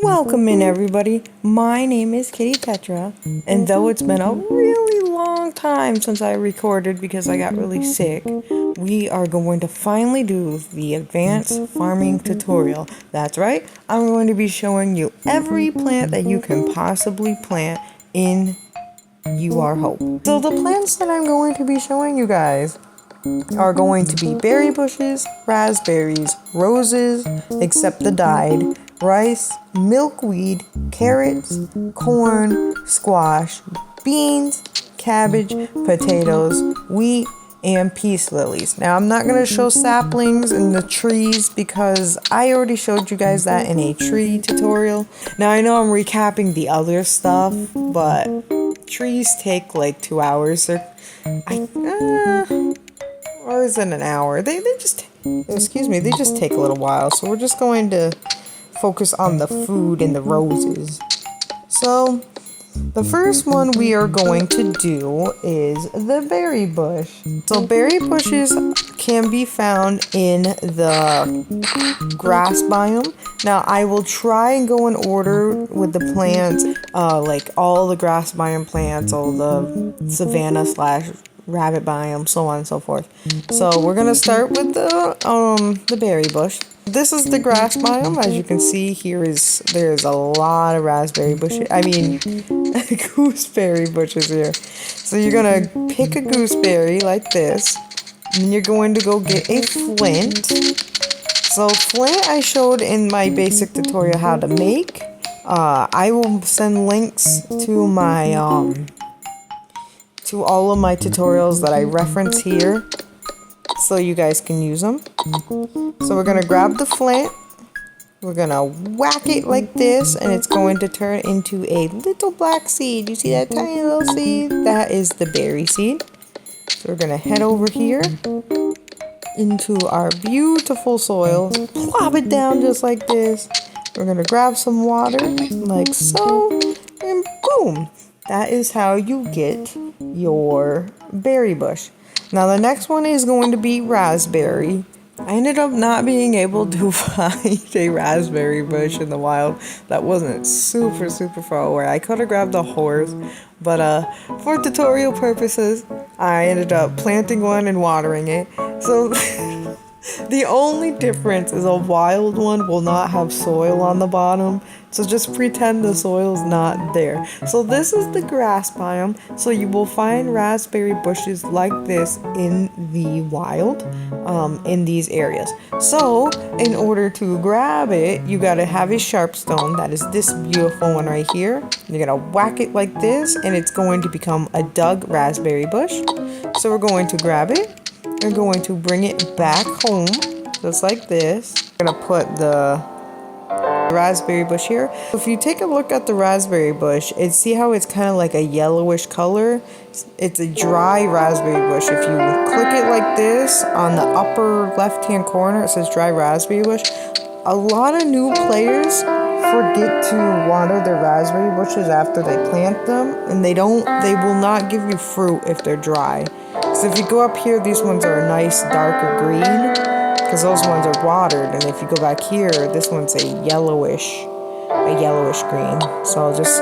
Welcome in, everybody. My name is Kitty Petra, and though it's been a really long time since I recorded because I got really sick, we are going to finally do the advanced farming tutorial. That's right, I'm going to be showing you every plant that you can possibly plant in You Are Hope. So the plants that I'm going to be showing you guys are going to be berry bushes, raspberries, roses, except the dyed, rice, milkweed, carrots, corn, squash, beans, cabbage, potatoes, wheat, and peace lilies. Now, I'm not going to show saplings and the trees because I already showed you guys that in a tree tutorial. Now, I know I'm recapping the other stuff, but trees take like 2 hours. Or is it an hour? They just take a little while. So we're just going to focus on the food and the roses. So the first one we are going to do is the berry bush. So berry bushes can be found in the grass biome. Now I will try and go in order with the plants, like all the grass biome plants, all the savanna / rabbit biome, so on and so forth. So we're gonna start with the berry bush. This is the grass biome. As you can see, there's a lot of raspberry bushes. Gooseberry bushes here. So you're gonna pick a gooseberry like this, and you're going to go get a flint. So flint I showed in my basic tutorial how to make. I will send links to my to all of my tutorials that I reference here, so you guys can use them. So we're gonna grab the flint, we're gonna whack it like this, and it's going to turn into a little black seed. You see that tiny little seed? That is the berry seed. So we're gonna head over here into our beautiful soil, plop it down just like this. We're gonna grab some water like so, and boom! That is how you get your berry bush. Now the next one is going to be raspberry. I ended up not being able to find a raspberry bush in the wild that wasn't super far away. I could have grabbed a horse, but for tutorial purposes, I ended up planting one and watering it. So the only difference is a wild one will not have soil on the bottom. So just pretend the soil's not there. So this is the grass biome. So you will find raspberry bushes like this in the wild, in these areas. So in order to grab it, you gotta have a sharp stone. That is this beautiful one right here. You're gonna whack it like this, and it's going to become a dug raspberry bush. So we're going to grab it. We're going to bring it back home, just like this. We're gonna put the raspberry bush here. If you take a look at the raspberry bush, see how it's kind of like a yellowish color? It's a dry raspberry bush. If you click it like this on the upper left hand corner, it says dry raspberry bush. A lot of new players forget to water their raspberry bushes after they plant them, and they will not give you fruit if they're dry. So if you go up here, these ones are a nice darker green, because those ones are watered, and if you go back here, this one's a yellowish green. So I'll just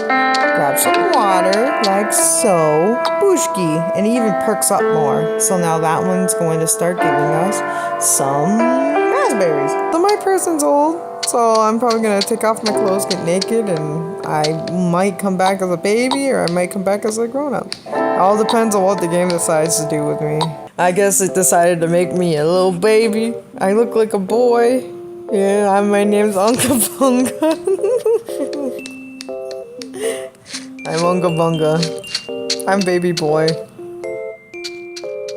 grab some water, like so, booshki, and it even perks up more. So now that one's going to start giving us some raspberries. So my person's old, so I'm probably going to take off my clothes, get naked, and I might come back as a baby, or I might come back as a grown-up. All depends on what the game decides to do with me. I guess it decided to make me a little baby. I look like a boy. Yeah, my name's Unga Bunga. I'm Unga Bunga. I'm baby boy.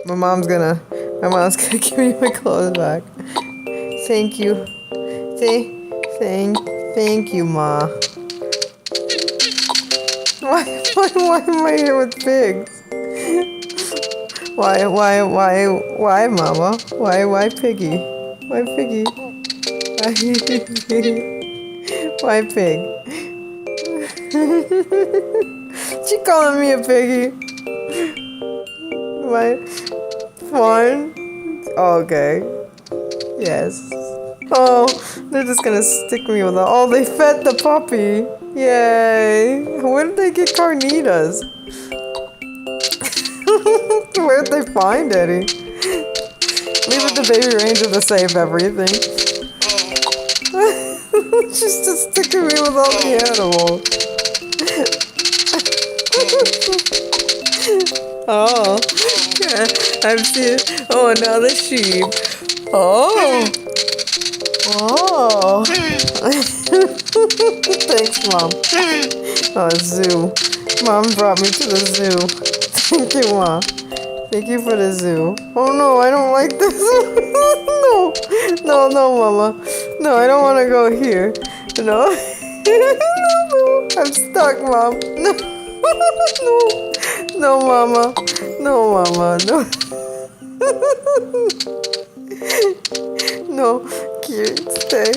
My mom's gonna give me my clothes back. Thank you. Thank you, Ma. Why am I here with pigs? Why, Mama? Why Piggy? Why Piggy? Why pig? She calling me a piggy? Why? Fun? Okay. Yes. Oh, They're just gonna stick me with a... Oh, they fed the puppy. Yay. Where did they get carnitas? Where'd they find any? Leave it to Baby Ranger to save everything. She's just sticking me with all the animals. Oh, yeah, I've seen. Oh, another sheep. Oh, oh. Thanks, Mom. Oh, zoo. Mom brought me to the zoo. Thank you, Mom. Thank you for the zoo. Oh no, I don't like this. No, Mama. No, I don't want to go here. No. No, I'm stuck, Mom. No, Mama. No, Mama. No. No, stay.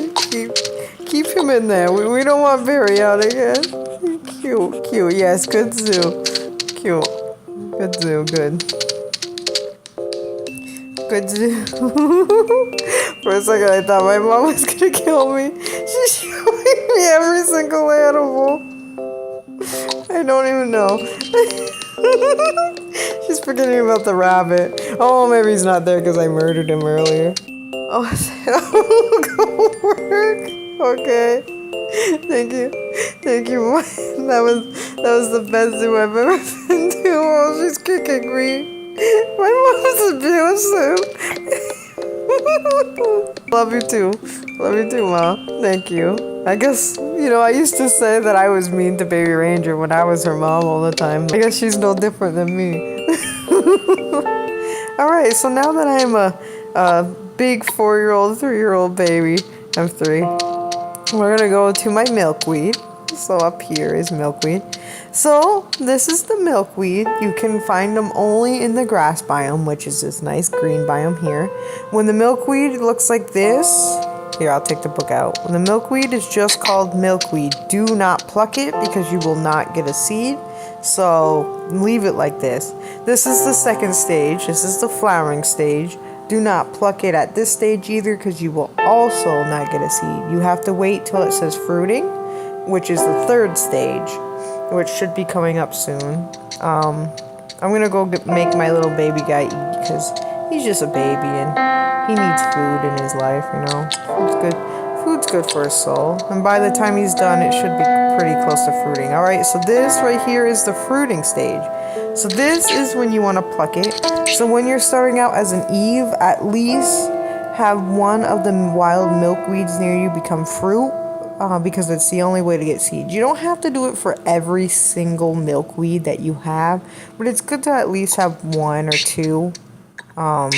Keep him in there. We don't want Barry out again. Cute. Yes, good zoo. Cute. Good zoo, good. Good zoo. For a second, I thought my mom was gonna kill me. She's showing me every single animal. I don't even know. She's forgetting about the rabbit. Oh, maybe he's not there because I murdered him earlier. Oh, go work. Okay. Thank you. That was the best zoo I've ever been to. Oh, she's kicking me. My mom's abusive. Love you too, Mom. Thank you. I guess, I used to say that I was mean to Baby Ranger when I was her mom all the time. I guess she's no different than me. Alright, so now that I'm a big 4-year-old, 3-year-old baby, I'm 3, we're gonna go to my milkweed. So up here is milkweed. So this is the milkweed. You can find them only in the grass biome, which is this nice green biome here. When the milkweed looks like this, here, I'll take the book out. When the milkweed is just called milkweed, do not pluck it because you will not get a seed. So leave it like this. This is the second stage. This is the flowering stage. Do not pluck it at this stage either because you will also not get a seed. You have to wait till it says fruiting, which is the third stage, which should be coming up soon. I'm gonna go make my little baby guy eat because he's just a baby and he needs food in his life, Food's good for his soul. And by the time he's done, it should be pretty close to fruiting. All right, so this right here is the fruiting stage. So this is when you want to pluck it. So when you're starting out as an Eve, at least have one of the wild milkweeds near you become fruit. Because it's the only way to get seeds. You don't have to do it for every single milkweed that you have, but it's good to at least have 1 or 2 to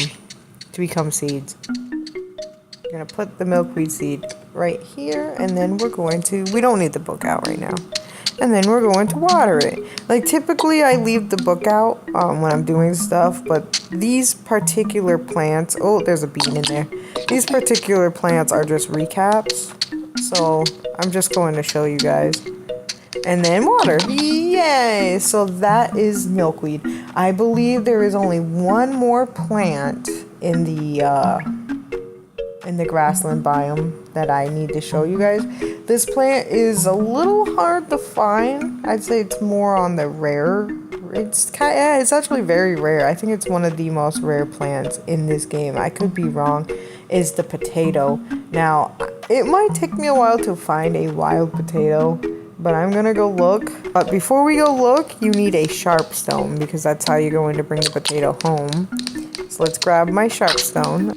become seeds. You're gonna put the milkweed seed right here, and then we don't need the book out right now. And then we're going to water it. Like typically I leave the book out when I'm doing stuff, but these particular plants, oh, there's a bean in there. These particular plants are just recaps. So I'm just going to show you guys. And then water. Yay! So that is milkweed. I believe there is only one more plant in the grassland biome that I need to show you guys. This plant is a little hard to find. I'd say it's more on the rare. It's actually very rare. I think it's one of the most rare plants in this game. I could be wrong. Is the potato. Now, it might take me a while to find a wild potato, but I'm gonna go look. But before we go look, you need a sharp stone because that's how you're going to bring the potato home. So let's grab my sharp stone.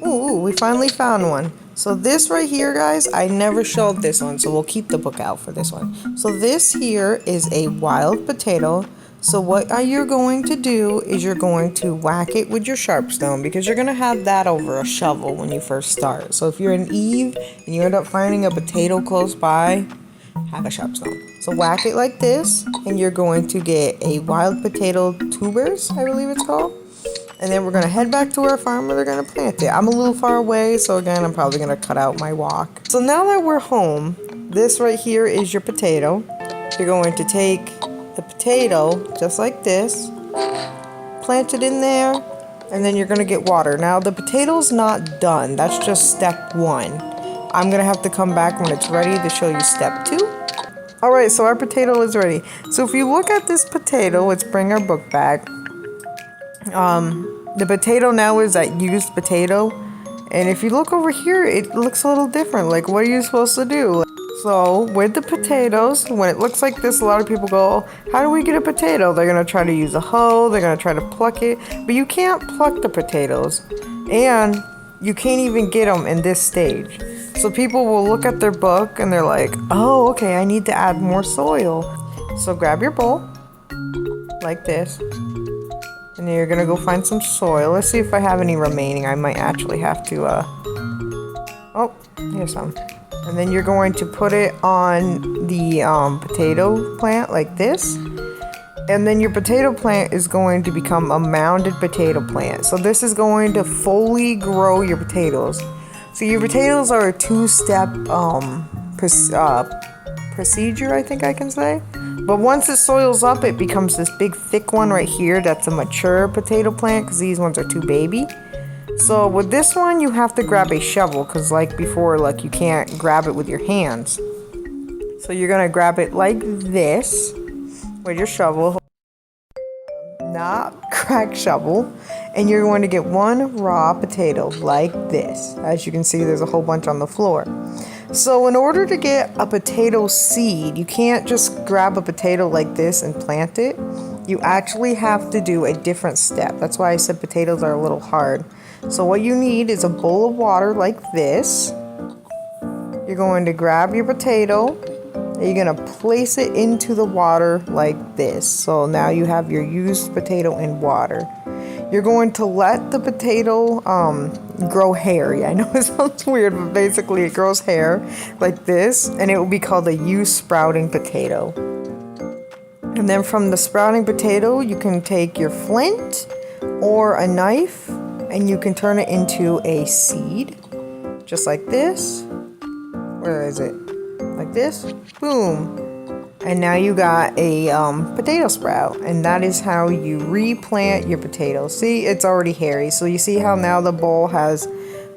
Ooh, we finally found one. So this right here, guys, I never showed this one, so we'll keep the book out for this one. So this here is a wild potato. So what you're going to do is you're going to whack it with your sharp stone because you're going to have that over a shovel when you first start. So if you're an Eve and you end up finding a potato close by, have a sharp stone. So whack it like this and you're going to get a wild potato tubers, I believe it's called. And then we're going to head back to our farm where they're going to plant it. I'm a little far away, so again, I'm probably going to cut out my walk. So now that we're home, this right here is your potato. You're going to take the potato just like this, plant it in there, And then you're gonna get water. Now the potato's not done. That's just step 1. I'm gonna have to come back when it's ready to show you step 2. Alright, so our potato is ready. So if you look at this potato, let's bring our book back. The potato now is that used potato. And if you look over here, it looks a little different. Like, what are you supposed to do? So with the potatoes, when it looks like this, a lot of people go, how do we get a potato? They're gonna try to use a hoe, they're gonna try to pluck it, but you can't pluck the potatoes. And you can't even get them in this stage. So people will look at their book and they're like, oh, okay, I need to add more soil. So grab your bowl, like this. And then you're gonna go find some soil. Let's see if I have any remaining. I might actually have to, oh, here's some. And then you're going to put it on the potato plant like this. And then your potato plant is going to become a mounded potato plant. So this is going to fully grow your potatoes. So your potatoes are a 2-step procedure, I think I can say. But once it soils up, it becomes this big thick one right here. That's a mature potato plant because these ones are too baby. So with this one, you have to grab a shovel because like before, like you can't grab it with your hands. So you're gonna grab it like this with your shovel, not crack shovel, and you're going to get one raw potato like this. As you can see, there's a whole bunch on the floor. So in order to get a potato seed, you can't just grab a potato like this and plant it. You actually have to do a different step. That's why I said potatoes are a little hard. So what you need is a bowl of water like this. You're going to grab your potato and you're going to place it into the water like this. So now you have your used potato in water. You're going to let the potato grow hair. Yeah, I know it sounds weird, but basically it grows hair like this, and it will be called a used sprouting potato. And then from the sprouting potato, you can take your flint or a knife, and you can turn it into a seed, just like this. Where is it? Like this. Boom. And now you got a potato sprout, and that is how you replant your potatoes. See, it's already hairy. So you see how now the bowl has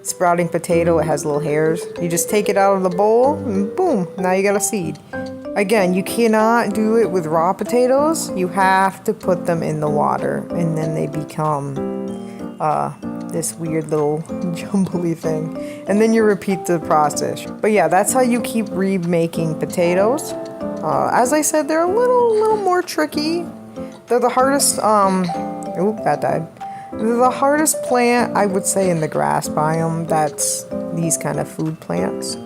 sprouting potato, it has little hairs. You just take it out of the bowl, and boom, now you got a seed. Again, you cannot do it with raw potatoes. You have to put them in the water, and then they become this weird little jumbly thing. And then you repeat the process. But yeah, that's how you keep remaking potatoes. As I said, they're a little more tricky. They're the hardest, oop, that died. They're the hardest plant, I would say, in the grass biome. That's these kind of food plants.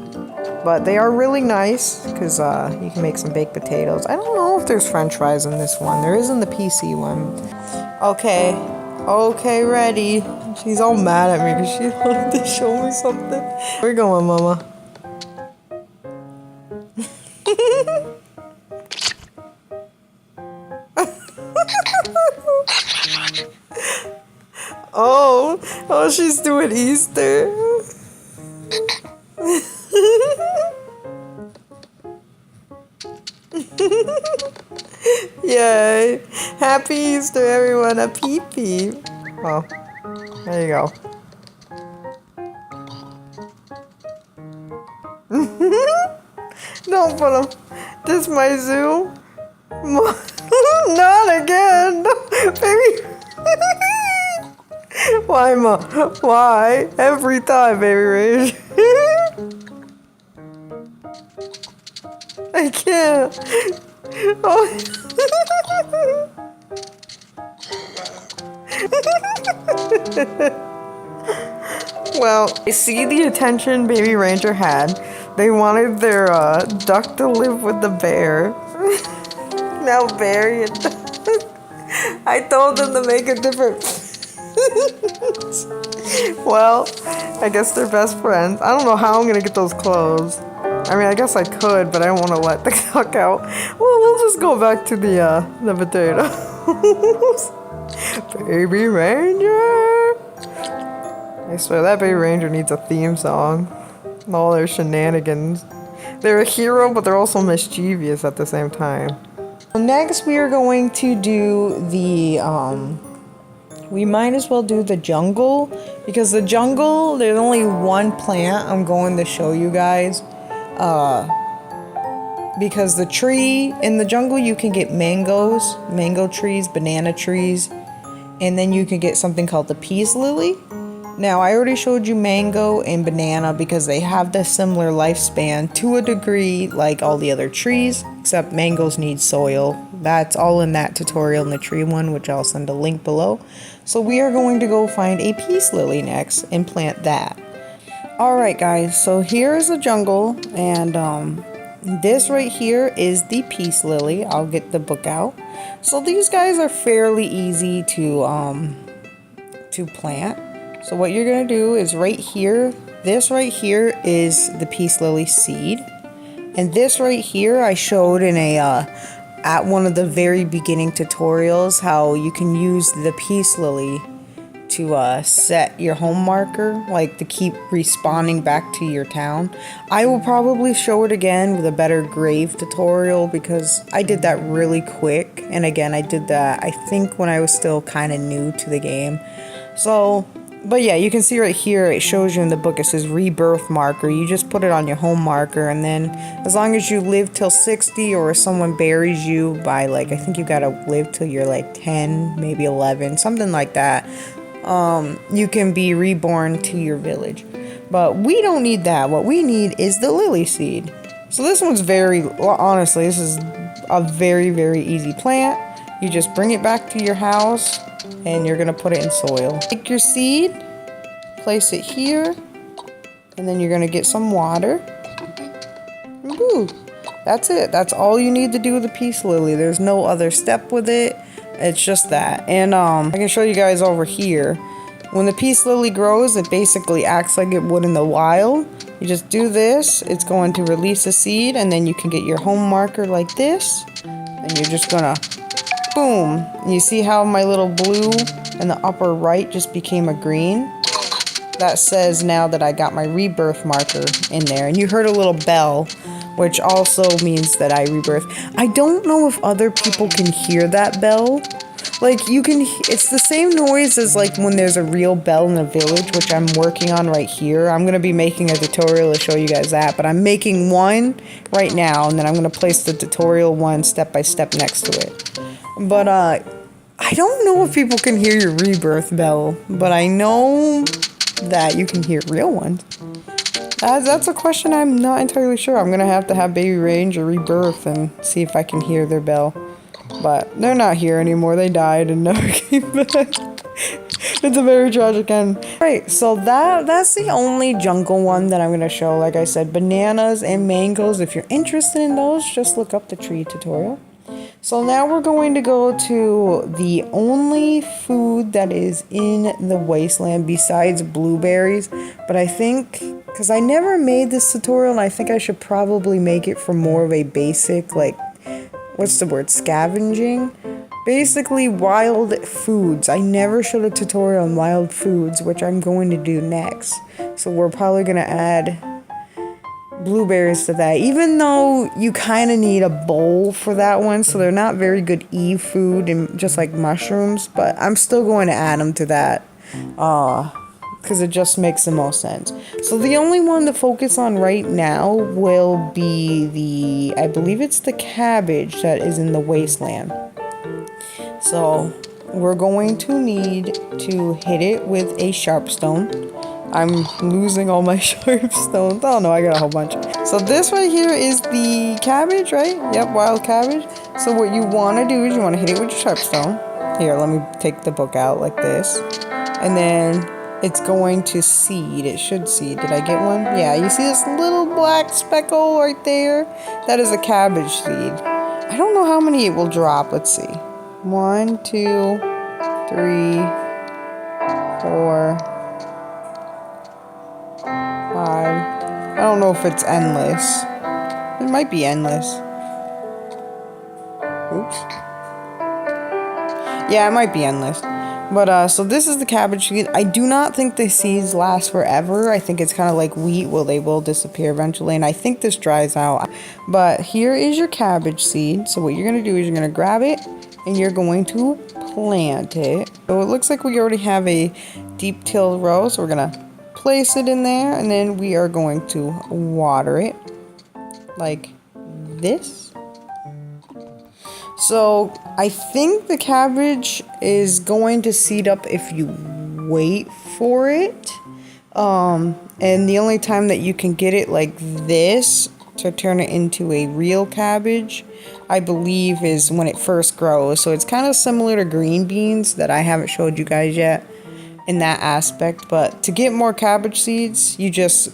But they are really nice because you can make some baked potatoes. I don't know if there's french fries in this one. There is in the PC one. Okay, ready. She's all mad at me because she wanted to show me something. Where you going, Mama? Oh, she's doing Easter. Yay. Happy Easter, everyone. A peep peep. Oh, there you go. Don't put them. This is my zoo. Not again. Baby. Why, Ma? Why? Every time, Baby Rage. I can't. Oh. Well, I see the attention Baby Ranger had. They wanted their duck to live with the bear. Now Bear, I told them to make a different. Well, I guess they're best friends. I don't know how I'm gonna get those clothes. I mean, I guess I could, but I don't want to let the duck out. Well, we'll just go back to the potatoes. Baby Ranger. I swear that Baby Ranger needs a theme song. All their shenanigans. They're a hero, but they're also mischievous at the same time. Next, we are going to do the we might as well do the jungle, because the jungle, there's only one plant I'm going to show you guys. Because the tree, in the jungle you can get mangoes, mango trees, banana trees, and then you can get something called the peace lily. Now, I already showed you mango and banana because they have the similar lifespan to a degree like all the other trees, except mangoes need soil. That's all in that tutorial in the tree one, which I'll send a link below. So we are going to go find a peace lily next and plant that. Alright guys, so here is the jungle, and this right here is the peace lily. I'll get the book out. So these guys are fairly easy to plant. So what you're going to do is right here, this right here is the peace lily seed. And this right here I showed in a at one of the very beginning tutorials how you can use the peace lily to set your home marker, like to keep respawning back to your town. I will probably show it again with a better grave tutorial because I did that really quick. And again, I did that I think when I was still kind of new to the game. So but yeah, you can see right here, it shows you in the book, it says rebirth marker. You just put it on your home marker, and then as long as you live till 60 or someone buries you by, like, I think you gotta live till you're like 10, maybe 11, something like that, you can be reborn to your village. But we don't need that. What we need is the lily seed. So this one's honestly, this is a very, very easy plant. You just bring it back to your house, and you're gonna put it in soil. Take your seed, place it here, and then you're gonna get some water. Woo! That's it. That's all you need to do with the peace lily. There's no other step with it. It's just that. And I can show you guys over here. When the peace lily grows, it basically acts like it would in the wild. You just do this, it's going to release a seed, and then you can get your home marker like this, and you're just gonna boom. You see how my little blue in the upper right just became a green? That says now that I got my rebirth marker in there. And you heard a little bell, which also means that I rebirth. I don't know if other people can hear that bell. Like, you can, it's the same noise as like when there's a real bell in a village, which I'm working on right here. I'm going to be making a tutorial to show you guys that, but I'm making one right now, and then I'm going to place the tutorial one step by step next to it. But, I don't know if people can hear your rebirth bell, but I know that you can hear real ones. That's a question I'm not entirely sure. I'm gonna have Baby Range or Rebirth and see if I can hear their bell. But they're not here anymore. They died and never came back. It's a very tragic end. Right, so that's the only jungle one that I'm gonna show. Like I said, bananas and mangoes. If you're interested in those, just look up the tree tutorial. So now we're going to go to the only food that is in the wasteland besides blueberries. But I think, because I never made this tutorial, and I think I should probably make it for more of a basic, like, what's the word, scavenging? Basically wild foods. I never showed a tutorial on wild foods, which I'm going to do next. So we're probably going to add blueberries to that, even though you kind of need a bowl for that one, so they're not very good food, and just like mushrooms, but I'm still going to add them to that because it just makes the most sense. So the only one to focus on right now will be I believe it's the cabbage that is in the wasteland. So we're going to need to hit it with a sharp stone. I'm losing all my sharp stones. Oh no, I got a whole bunch. So this right here is the cabbage, right? Yep, wild cabbage. So what you want to do is you want to hit it with your sharp stone. Here, let me take the book out like this. And then it's going to seed. It should seed. Did I get one? Yeah, you see this little black speckle right there? That is a cabbage seed. I don't know how many it will drop. Let's see. 1, 2, 3, 4, 5. I don't know if it's endless. It might be endless. Oops. Yeah, it might be endless. But, so this is the cabbage seed. I do not think the seeds last forever. I think it's kind of like wheat. Well, they will disappear eventually. And I think this dries out. But here is your cabbage seed. So what you're going to do is you're going to grab it. And you're going to plant it. So it looks like we already have a deep tilled row, so we're gonna place it in there, and then we are going to water it like this. So I think the cabbage is going to seed up if you wait for it. And the only time that you can get it like this to turn it into a real cabbage, I believe, is when it first grows. So it's kind of similar to green beans that I haven't showed you guys yet in that aspect. But to get more cabbage seeds, you just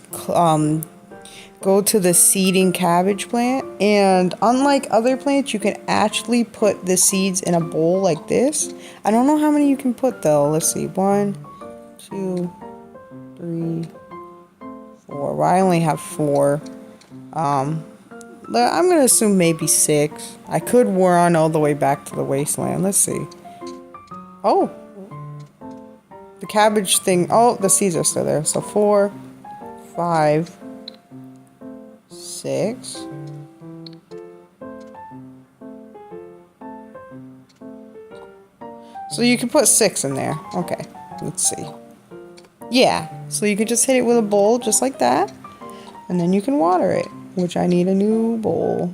go to the seeding cabbage plant. And unlike other plants, you can actually put the seeds in a bowl like this. I don't know how many you can put though. Let's see. 1, 2, 3, 4. Well, I only have 4. I'm gonna assume maybe 6. I could run all the way back to the wasteland. Let's see. Oh, the cabbage thing. Oh, the seeds are still there. So 4, 5, 6. So you can put 6 in there. Okay, let's see. Yeah, so you can just hit it with a bowl just like that, and then you can water it, which I need a new bowl.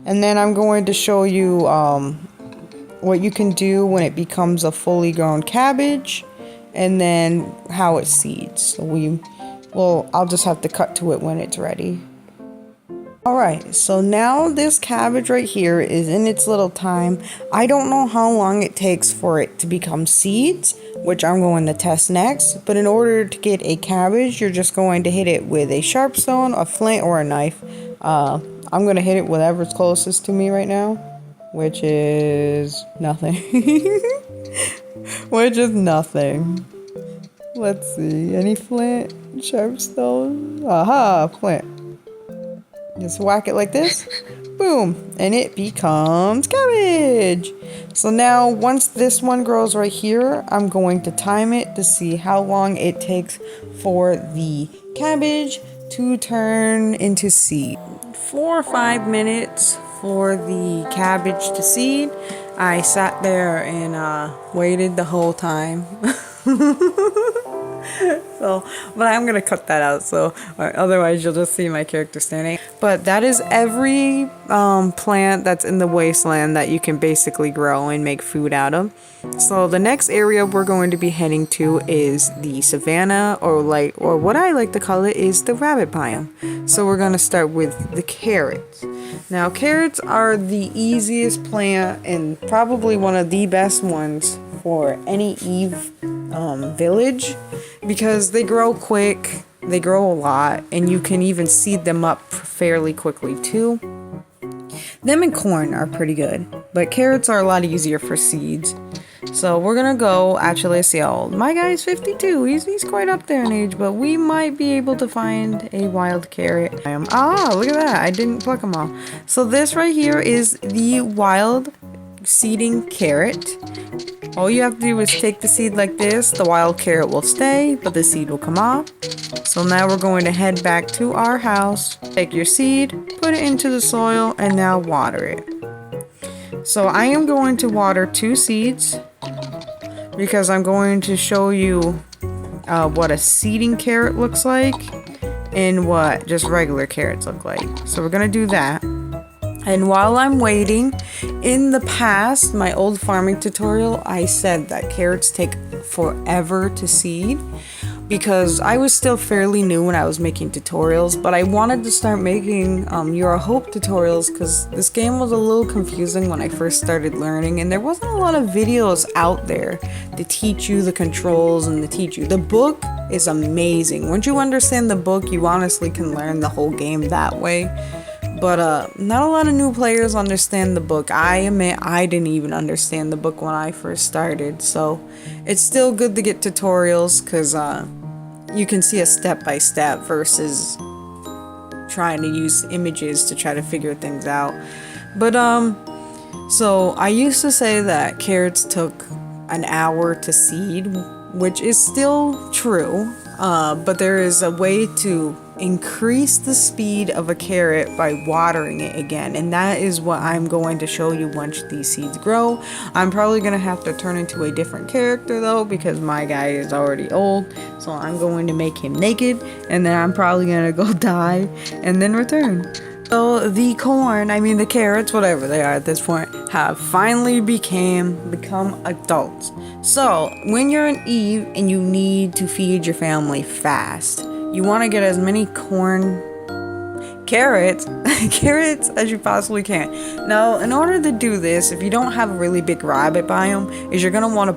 And then I'm going to show you what you can do when it becomes a fully grown cabbage, and then how it seeds. So I'll just have to cut to it when it's ready. Alright, so now this cabbage right here is in its little time. I don't know how long it takes for it to become seeds, which I'm going to test next. But in order to get a cabbage, you're just going to hit it with a sharp stone, a flint, or a knife. I'm going to hit it with whatever's closest to me right now, which is nothing. Which is nothing. Let's see, any flint, sharp stone? Aha, flint. Just whack it like this, boom, and it becomes cabbage. So now once this one grows right here, I'm going to time it to see how long it takes for the cabbage to turn into seed. 4 or 5 minutes for the cabbage to seed. I sat there and waited the whole time. But I'm gonna cut that out, so otherwise you'll just see my character standing. But that is every plant that's in the wasteland that you can basically grow and make food out of. So the next area we're going to be heading to is the savanna, or what I like to call it is the rabbit biome. So we're gonna start with the carrots. Now carrots are the easiest plant and probably one of the best ones for any village, because they grow quick, they grow a lot, and you can even seed them up fairly quickly too. Them and corn are pretty good, but carrots are a lot easier for seeds. So we're gonna go, actually, let's see how old. My guy's 52, he's quite up there in age, but we might be able to find a wild carrot. Look at that, I didn't pluck them all. So this right here is the wild seeding carrot. All you have to do is take the seed like this. The wild carrot will stay, but the seed will come off. So now we're going to head back to our house. Take your seed, put it into the soil, and now water it. So I am going to water 2 seeds because I'm going to show you what a seeding carrot looks like and what just regular carrots look like. So we're going to do that. And while I'm waiting, in the past, my old farming tutorial, I said that carrots take forever to seed because I was still fairly new when I was making tutorials, but I wanted to start making Your Hope tutorials because this game was a little confusing when I first started learning, and there wasn't a lot of videos out there to teach you the controls and to teach you. The book is amazing. Once you understand the book, you honestly can learn the whole game that way. But not a lot of new players understand the book. I admit I didn't even understand the book when I first started. So it's still good to get tutorials because you can see a step-by-step versus trying to use images to try to figure things out. But so I used to say that carrots took an hour to seed, which is still true. But there is a way to increase the speed of a carrot by watering it again, and that is what I'm going to show you once these seeds grow. I'm probably going to have to turn into a different character though, because my guy is already old, so I'm going to make him naked, and then I'm probably going to go die and then return. So the corn, I mean the carrots, whatever they are at this point, have finally become adults. So when you're an Eve and you need to feed your family fast, you want to get as many carrots as you possibly can. Now, in order to do this, if you don't have a really big rabbit biome, is you're going to want to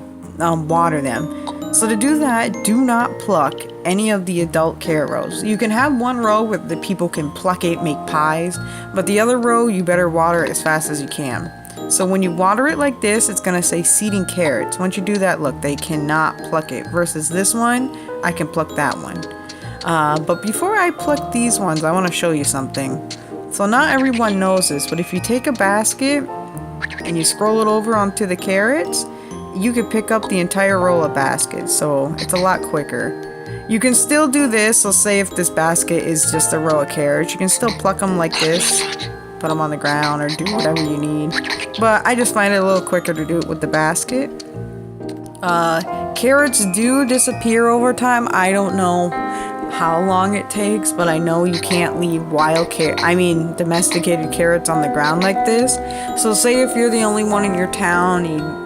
water them. So to do that, do not pluck any of the adult carrot rows. You can have one row where the people can pluck it, make pies, but the other row, you better water it as fast as you can. So when you water it like this, it's going to say seeding carrots. Once you do that, look, they cannot pluck it. Versus this one, I can pluck that one. But before I pluck these ones, I want to show you something. So not everyone knows this, but if you take a basket and you scroll it over onto the carrots, you could pick up the entire roll of baskets, so it's a lot quicker. You can still do this, so say if this basket is just a row of carrots, you can still pluck them like this, put them on the ground, or do whatever you need. But I just find it a little quicker to do it with the basket. Carrots do disappear over time. I don't know how long it takes, but I know you can't leave domesticated carrots on the ground like this. So say if you're the only one in your town,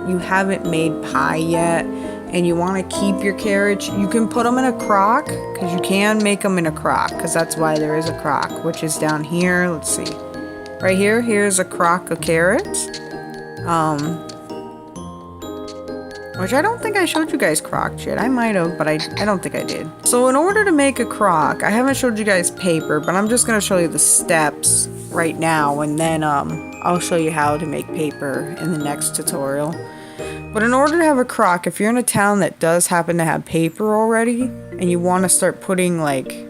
you haven't made pie yet, and you want to keep your carrots, you can put them in a crock, because you can make them in a crock, because that's why there is a crock, which is down here. Let's see, right here. Here's a crock of carrots. Which I don't think I showed you guys crock yet. I might have, but I don't think I did. So in order to make a crock, I haven't showed you guys paper, but I'm just going to show you the steps right now, and then I'll show you how to make paper in the next tutorial. But in order to have a crock, if you're in a town that does happen to have paper already, and you want to start putting like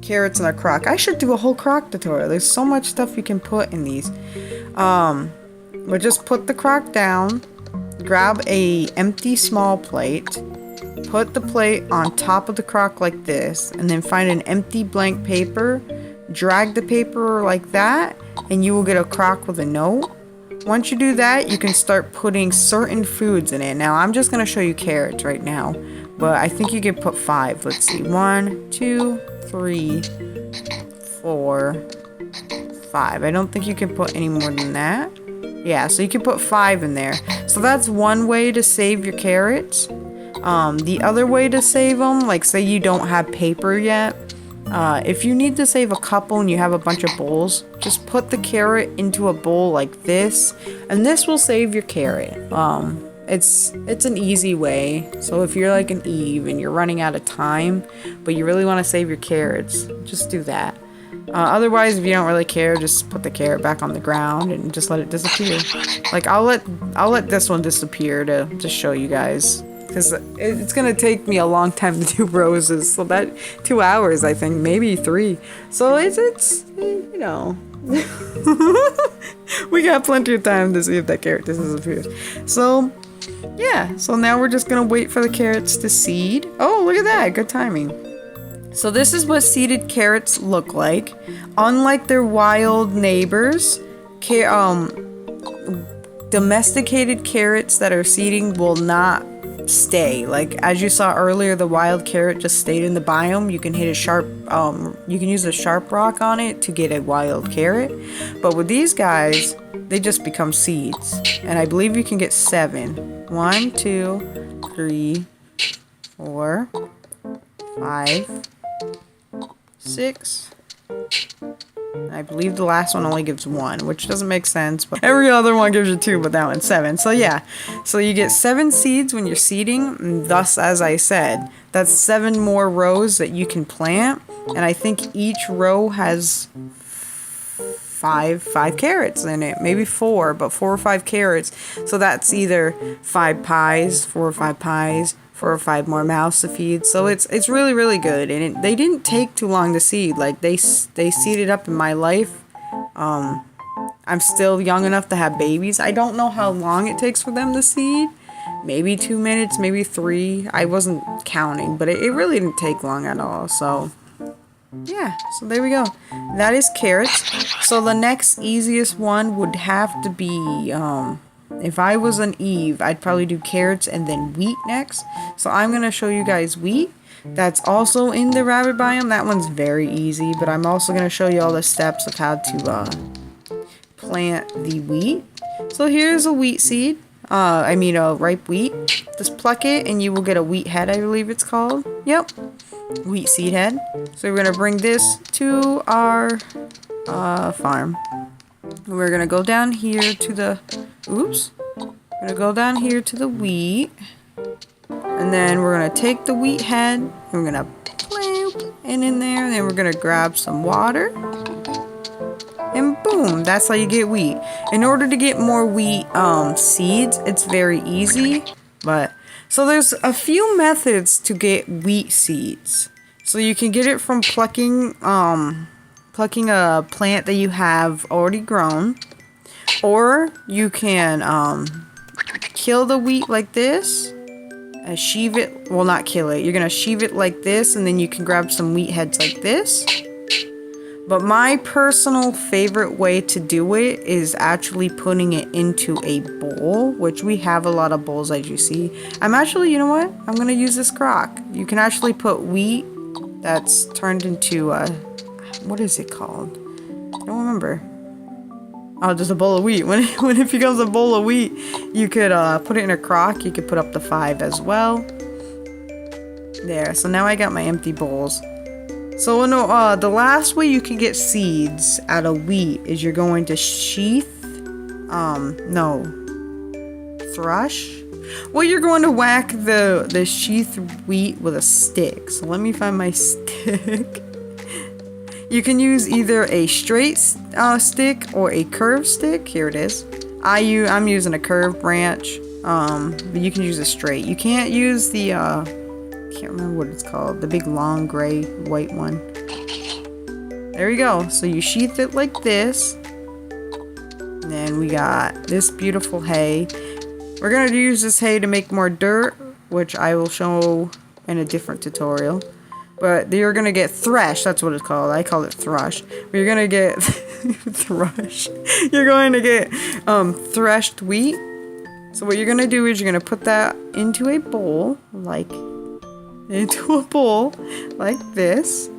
carrots in a crock, I should do a whole crock tutorial. There's so much stuff you can put in these. But just put the crock down. Grab a empty small plate, put the plate on top of the crock like this, and then find an empty blank paper, drag the paper like that, and you will get a crock with a note. Once you do that, you can start putting certain foods in it. Now, I'm just going to show you carrots right now, but I think you can put 5. Let's see, 1, 2, 3, 4, 5. I don't think you can put any more than that. Yeah, so you can put 5 in there. So that's one way to save your carrots. The other way to save them, like say you don't have paper yet, if you need to save a couple and you have a bunch of bowls, just put the carrot into a bowl like this, and this will save your carrot. It's an easy way. So if you're like an Eve and you're running out of time, but you really want to save your carrots, just do that. Otherwise, if you don't really care, just put the carrot back on the ground and just let it disappear. Like I'll let this one disappear to show you guys, because it's gonna take me a long time to do roses. So that 2 hours, I think, maybe 3. So it's you know, we got plenty of time to see if that carrot disappears. So yeah, so now we're just gonna wait for the carrots to seed. Oh, look at that, good timing. So this is what seeded carrots look like. Unlike their wild neighbors, domesticated carrots that are seeding will not stay. Like as you saw earlier, the wild carrot just stayed in the biome. You can hit a sharp, you can use a sharp rock on it to get a wild carrot. But with these guys, they just become seeds. And I believe you can get 7. 1, 2, 3, 4, 5, 6. I believe the last one only gives 1, which doesn't make sense, but every other one gives you 2, but that one's 7. So yeah, so you get 7 seeds when you're seeding, and thus, as I said, that's 7 more rows that you can plant, and I think each row has 5 carrots in it, maybe 4, but 4 or 5 carrots. So that's either 5 pies, 4 or 5 pies, 4 or 5 more mouths to feed. So it's really, really good, and they didn't take too long to seed. Like they seeded up in my life. I'm still young enough to have babies. I don't know how long it takes for them to seed. Maybe 2 minutes, maybe 3. I wasn't counting, but it really didn't take long at all. So yeah, so there we go. That is carrots. So the next easiest one would have to be, if I was an Eve, I'd probably do carrots and then wheat next. So I'm going to show you guys wheat. That's also in the rabbit biome. That one's very easy, but I'm also going to show you all the steps of how to plant the wheat. So here's a wheat seed. I mean a ripe wheat. Just pluck it and you will get a wheat head, I believe it's called. Yep. Wheat seed head. So we're going to bring this to our farm. We're going to go down here to the... Oops. We're going to go down here to the wheat. And then we're going to take the wheat head. And we're going to plant it in there. And then we're going to grab some water. And boom, that's how you get wheat. In order to get more wheat seeds, it's very easy. But so there's a few methods to get wheat seeds. So you can get it from plucking a plant that you have already grown, or you can kill the wheat like this. Sheave it, well, not kill it. You're gonna sheave it like this, and then you can grab some wheat heads like this. But my personal favorite way to do it is actually putting it into a bowl, which we have a lot of bowls, as you see. I'm actually, you know what? I'm going to use this crock. You can actually put wheat that's turned into what is it called? I don't remember. Oh, just a bowl of wheat. When it becomes a bowl of wheat, you could put it in a crock. You could put up to 5 as well. There. So now I got my empty bowls. So no, the last way you can get seeds out of wheat is you're going to thrush. Well, you're going to whack the sheath wheat with a stick. So let me find my stick. You can use either a straight stick or a curved stick. Here it is. I'm using a curved branch, but you can use a straight. You can't use the can't remember what it's called, the big long gray white one. There we go. So you sheath it like this, and then we got this beautiful hay. We're gonna use this hay to make more dirt, which I will show in a different tutorial. But you're gonna get thresh. That's what it's called. I call it thrush. But you're gonna get thrush. You're going to get threshed wheat. So what you're gonna do is you're gonna put that into a bowl like this,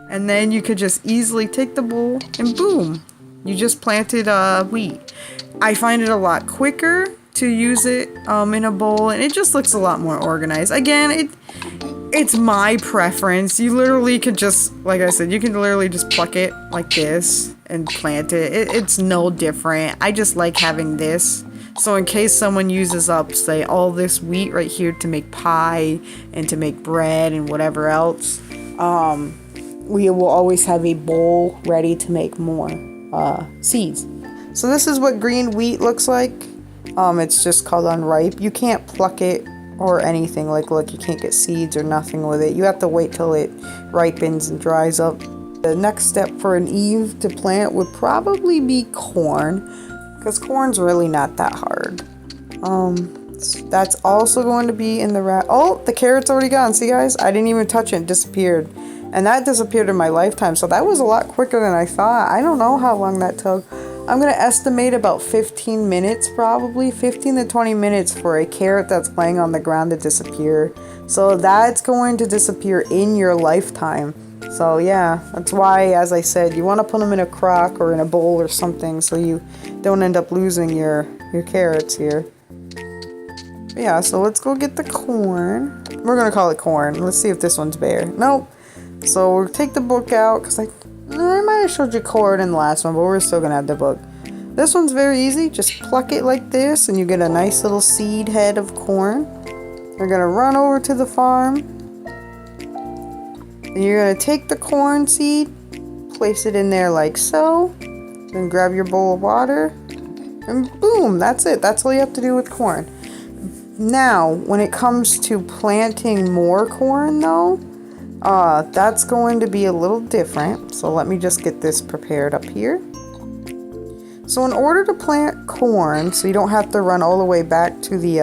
and then you could just easily take the bowl and boom, you just planted wheat. I find it a lot quicker to use it in a bowl, and it just looks a lot more organized. Again, it's my preference. You literally could just, like I said, you can literally just pluck it like this and plant it. It's no different. I just like having this. So in case someone uses up, say, all this wheat right here to make pie and to make bread and whatever else, we will always have a bowl ready to make more seeds. So this is what green wheat looks like. It's just called unripe. You can't pluck it or anything. Like, look, you can't get seeds or nothing with it. You have to wait till it ripens and dries up. The next step for an Eve to plant would probably be corn, because corn's really not that hard. That's also going to be in the oh, the carrot's already gone. See, guys? I didn't even touch it. It disappeared. And that disappeared in my lifetime. So that was a lot quicker than I thought. I don't know how long that took. I'm going to estimate about 15 minutes, probably. 15 to 20 minutes for a carrot that's laying on the ground to disappear. So that's going to disappear in your lifetime. So yeah, that's why, as I said, you want to put them in a crock or in a bowl or something so you don't end up losing your carrots here. But yeah, so let's go get the corn. We're going to call it corn. Let's see if this one's bare. Nope. So we'll take the book out, because I might have showed you corn in the last one, but we're still going to have the book. This one's very easy. Just pluck it like this and you get a nice little seed head of corn. We're going to run over to the farm. And you're going to take the corn seed, place it in there like so, then grab your bowl of water, and boom, that's it. That's all you have to do with corn. Now, when it comes to planting more corn though, that's going to be a little different. So let me just get this prepared up here. So in order to plant corn, so you don't have to run all the way back to the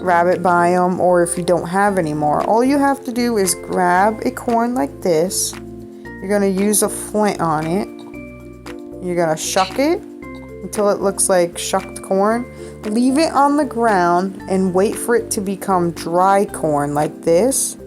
rabbit biome, or if you don't have any more, all you have to do is grab a corn like this. You're going to use a flint on it. You're going to shuck it until it looks like shucked corn. Leave it on the ground and wait for it to become dry corn like this.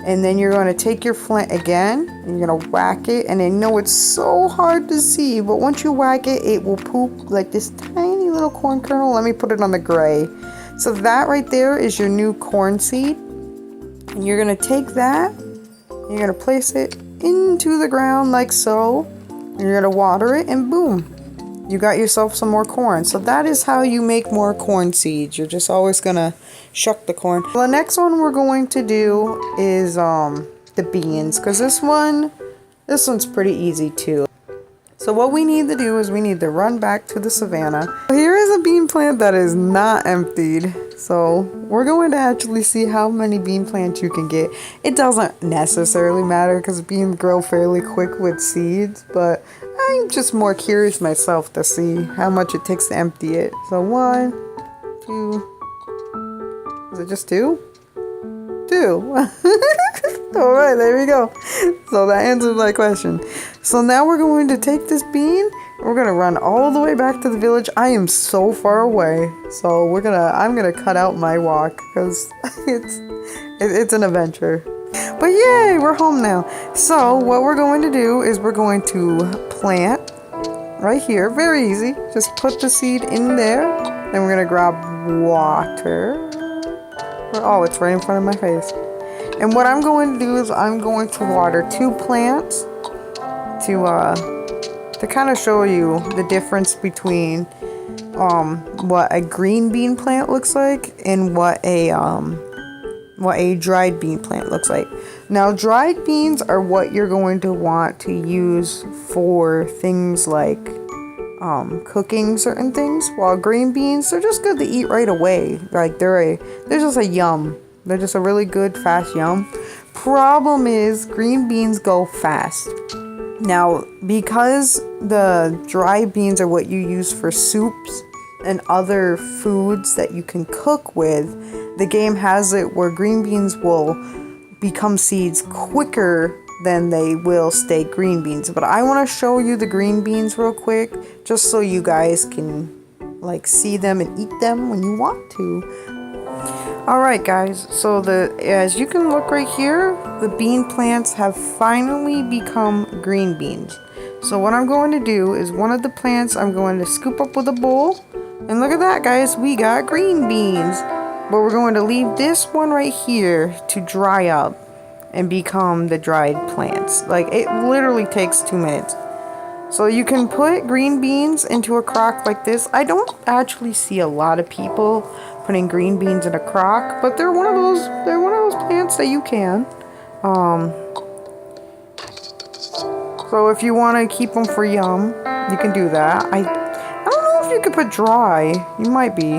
And then you're going to take your flint again, and you're going to whack it. And I know it's so hard to see, but once you whack it, it will poop like this tiny little corn kernel. Let me put it on the gray. So that right there is your new corn seed. And you're going to take that, you're going to place it into the ground like so. And you're going to water it, and boom, you got yourself some more corn. So that is how you make more corn seeds. You're just always going to shuck the corn. The next one we're going to do is the beans, because this one's pretty easy too. So what we need to do is we need to run back to the savannah. Here is a bean plant that is not emptied. So we're going to actually see how many bean plants you can get. It doesn't necessarily matter because beans grow fairly quick with seeds, but I'm just more curious myself to see how much it takes to empty it. So 1, 2, is it just 2? 2. All right, there we go. So that answers my question. So now we're going to take this bean. We're gonna run all the way back to the village. I am so far away, so I'm gonna cut out my walk because it's an adventure. But yay, we're home now. So what we're going to do is we're going to plant right here. Very easy. Just put the seed in there. Then we're gonna grab water. Oh, it's right in front of my face. And what I'm going to do is I'm going to water 2 plants to kind of show you the difference between what a green bean plant looks like and what a dried bean plant looks like. Now, dried beans are what you're going to want to use for things like cooking certain things, while green beans, they're just good to eat right away. Like they're just a yum. They're just a really good fast yum. Problem is green beans go fast. Now, because the dry beans are what you use for soups and other foods that you can cook with, the game has it where green beans will become seeds quicker than they will stay green beans. But I want to show you the green beans real quick, just so you guys can like see them and eat them when you want to. Alright guys, so as you can look right here, the bean plants have finally become green beans. So what I'm going to do is one of the plants I'm going to scoop up with a bowl. And look at that guys, we got green beans. But we're going to leave this one right here to dry up and become the dried plants. Like it literally takes 2 minutes. So you can put green beans into a crock like this. I don't actually see a lot of people putting green beans in a crock, but they're one of those plants that you can. So if you want to keep them for yum, you can do that. I don't know if you could put dry. You might be.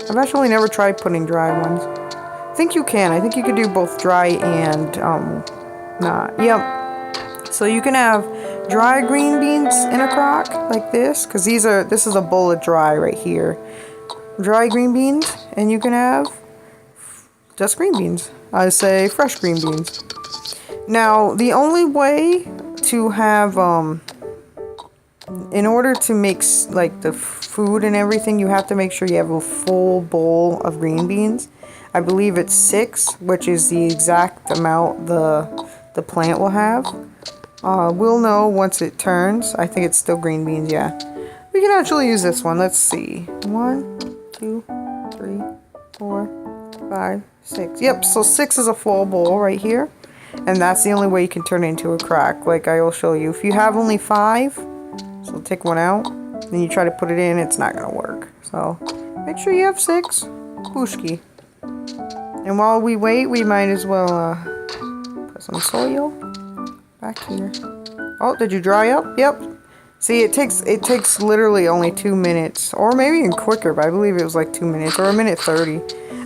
I've actually never tried putting dry ones. I think you can. I think you could do both dry and not. Yep. So you can have dry green beans in a crock like this, because this is a bowl of dry right here. Dry green beans, and you can have just green beans. I say fresh green beans. Now, the only way to have, in order to make like the food and everything, you have to make sure you have a full bowl of green beans. I believe it's 6, which is the exact amount the plant will have. We'll know once it turns. I think it's still green beans, yeah. We can actually use this one. Let's see. 1, 2, 3, 4, 5, 6. Yep, so 6 is a full bowl right here. And that's the only way you can turn it into a crack, like I will show you. If you have only 5, so take one out, then you try to put it in, it's not going to work. So make sure you have 6. Booshki. And while we wait, we might as well put some soil back here. Oh, did you dry up? Yep. See, it takes literally only 2 minutes, or maybe even quicker, but I believe it was like 2 minutes, or 1:30.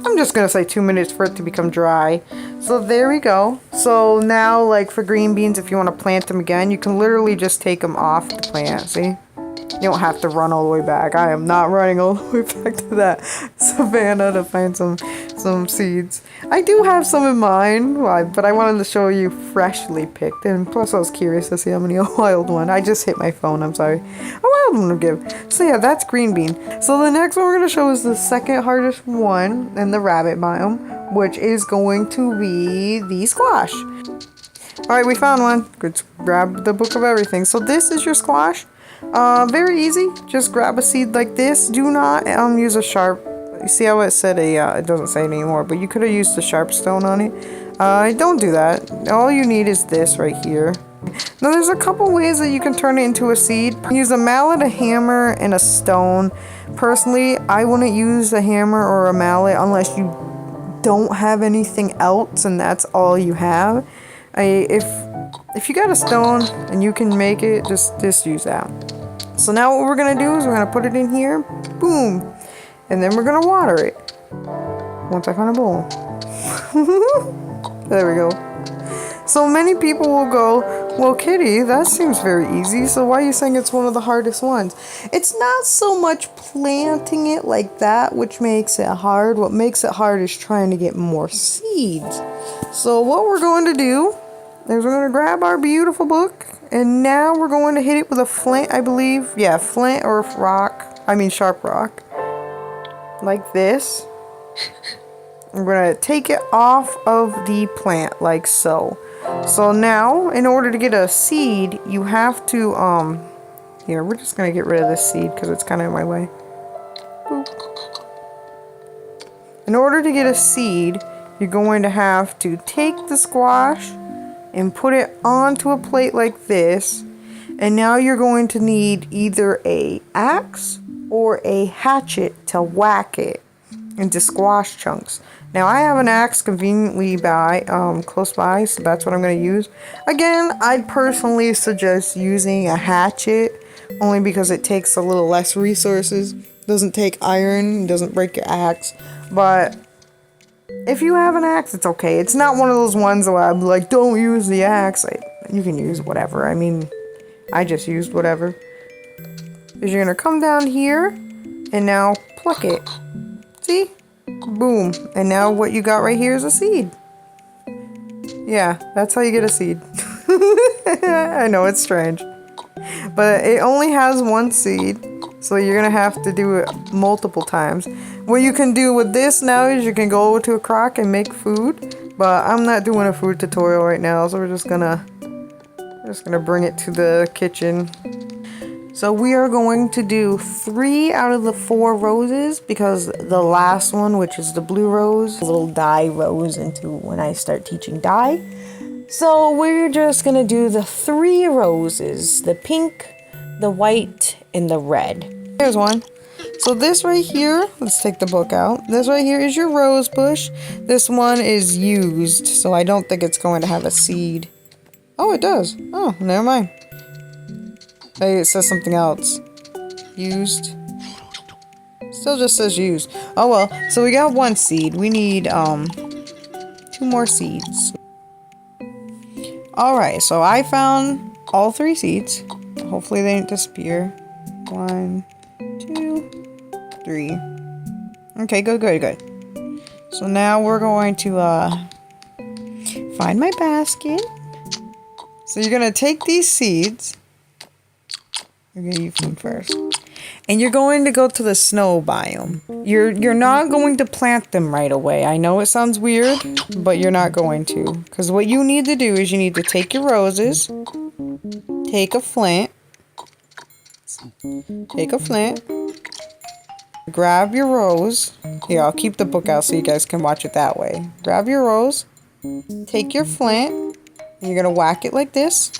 I'm just gonna say 2 minutes for it to become dry. So there we go. So now, like for green beans, if you want to plant them again, you can literally just take them off the plant, see? You don't have to run all the way back. I am not running all the way back to that savannah to find some seeds. I do have some in mind, but I wanted to show you freshly picked. And plus I was curious to see how many a wild one. I just hit my phone, I'm sorry. A wild one would give. So yeah, that's green bean. So the next one we're going to show is the second hardest one in the rabbit biome, which is going to be the squash. Alright, we found one. Let's grab the book of everything. So this is your squash. Very easy. Just grab a seed like this. Do not use a sharp. You see how it said it doesn't say it anymore, but you could have used the sharp stone on it. Don't do that. All you need is this right here. Now there's a couple ways that you can turn it into a seed. Use a mallet, a hammer, and a stone. Personally, I wouldn't use a hammer or a mallet unless you don't have anything else and that's all you have. If you got a stone and you can make it, just use that. So now what we're gonna do is we're gonna put it in here, boom, and then we're gonna water it. Once I find a bowl. There we go. So many people will go, well, Kitty, that seems very easy, so why are you saying it's one of the hardest ones? It's not so much planting it like that, which makes it hard. What makes it hard is trying to get more seeds. So what we're going to do is we're going to grab our beautiful book, and now we're going to hit it with a flint, I believe. Yeah, flint or rock. I mean sharp rock. Like this. I'm going to take it off of the plant, like so. So now, in order to get a seed, you have to, here, we're just going to get rid of this seed because it's kind of in my way. Boop. In order to get a seed, you're going to have to take the squash and put it onto a plate like this. And now you're going to need either a axe or a hatchet to whack it into squash chunks. Now I have an axe conveniently close by, so that's what I'm going to use. Again, I'd personally suggest using a hatchet, only because it takes a little less resources. Doesn't take iron, doesn't break your axe. But if you have an axe, it's okay. It's not one of those ones where I'm like, don't use the axe. You can use whatever. I mean, I just used whatever. Is you're going to come down here and now pluck it. See? Boom. And now what you got right here is a seed. Yeah, that's how you get a seed. I know, it's strange. But it only has one seed, so you're going to have to do it multiple times. What you can do with this now is you can go over to a crock and make food. But I'm not doing a food tutorial right now, so we're just gonna bring it to the kitchen. So we are going to do 3 out of the 4 roses, because the last one, which is the blue rose, a little dye rose into when I start teaching dye. So we're just going to do the 3 roses, the pink, the white, and the red. Here's one. So this right here, let's take the book out. This right here is your rose bush. This one is used, so I don't think it's going to have a seed. Oh, it does. Oh, never mind. Hey, it says something else. Used. Still just says used. Oh well, so we got 1 seed. We need 2 more seeds. Alright, so I found all 3 seeds. Hopefully they didn't disappear. 1, 2, 3. Okay, good. So now we're going to find my basket. So you're gonna take these seeds. We're gonna use food first. And you're going to go to the snow biome. You're not going to plant them right away. I know it sounds weird, but you're not going to. Because what you need to do is you need to take your roses, take a flint, grab your rose. Here, I'll keep the book out so you guys can watch it that way. Grab your rose, take your flint, and you're going to whack it like this.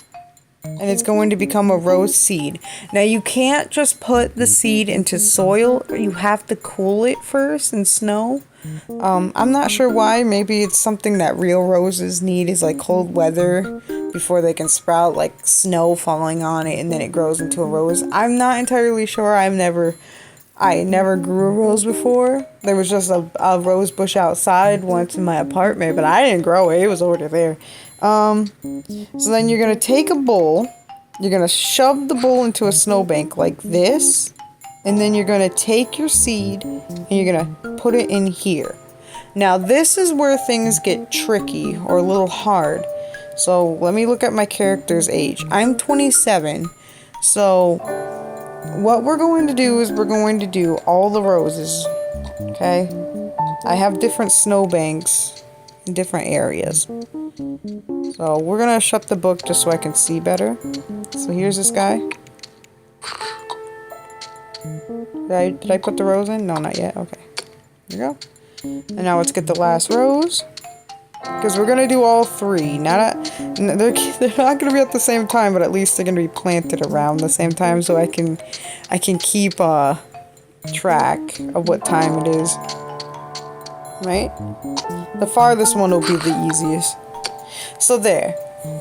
And it's going to become a rose seed. Now you can't just put the seed into soil. You have to cool it first in snow. I'm not sure why. Maybe it's something that real roses need, is like cold weather before they can sprout, like snow falling on it and then it grows into a rose. I'm not entirely sure. I never grew a rose before. There was just a rose bush outside once in my apartment, but I didn't grow it. It was over there. So then you're going to take a bowl You're going to shove the bowl into a snowbank like this. And then you're going to take your seed and you're going to put it in here. Now this is where things get tricky or a little hard. So let me look at my character's age. I'm 27. So what we're going to do is we're going to do all the roses. Okay? I have different snowbanks in different areas. So we're going to shut the book just so I can see better. So here's this guy. Did I put the rose in? No, not yet. Okay. Here we go. And now let's get the last rose. Because we're going to do all three. They're not going to be at the same time, but at least they're going to be planted around the same time so I can keep track of what time it is. Right? The farthest one will be the easiest. So there.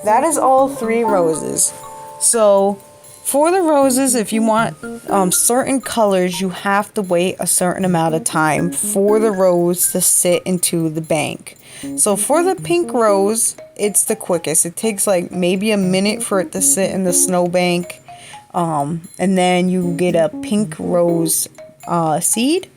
That is all three roses. So for the roses, if you want certain colors, you have to wait a certain amount of time for the rose to sit into the bank. So for the pink rose, it's the quickest. It takes like maybe a minute for it to sit in the snowbank. And then you get a pink rose seed.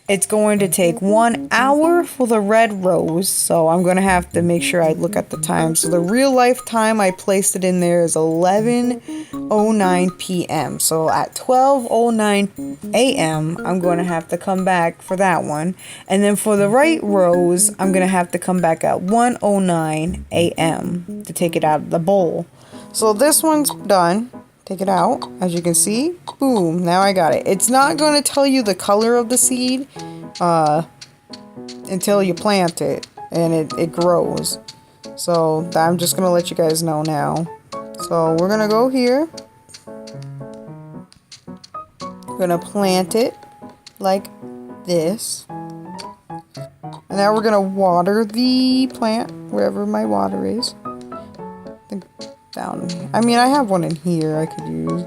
It's going to take 1 hour for the red rose. So I'm going to have to make sure I look at the time. So the real life time I placed it in there is 11:09 p.m. So at 12:09 a.m. I'm going to have to come back for that one. And then for the right rose, I'm going to have to come back at 1:09 a.m. to take it out of the bowl. So this one's done. Take it out, as you can see. Boom, now I got it. It's not going to tell you the color of the seed until you plant it and it grows. So I'm just going to let you guys know now. So we're going to go here. We're going to plant it like this. And now we're going to water the plant wherever my water is. Down. I mean, I have one in here I could use.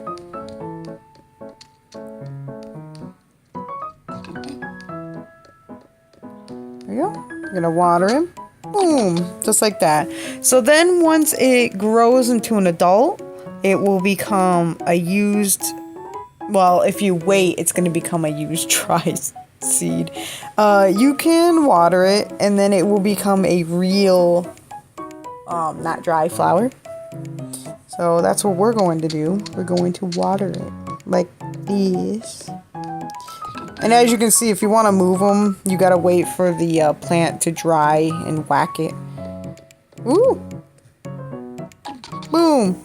There you go. I'm gonna water him. Boom. Just like that. So then once it grows into an adult, it will become a used, well, if you wait, it's gonna become a used dry seed. You can water it and then it will become a real, not dry flower. So that's what we're going to do. We're going to water it like this. And as you can see, if you want to move them, you got to wait for the plant to dry and whack it. Ooh. Boom.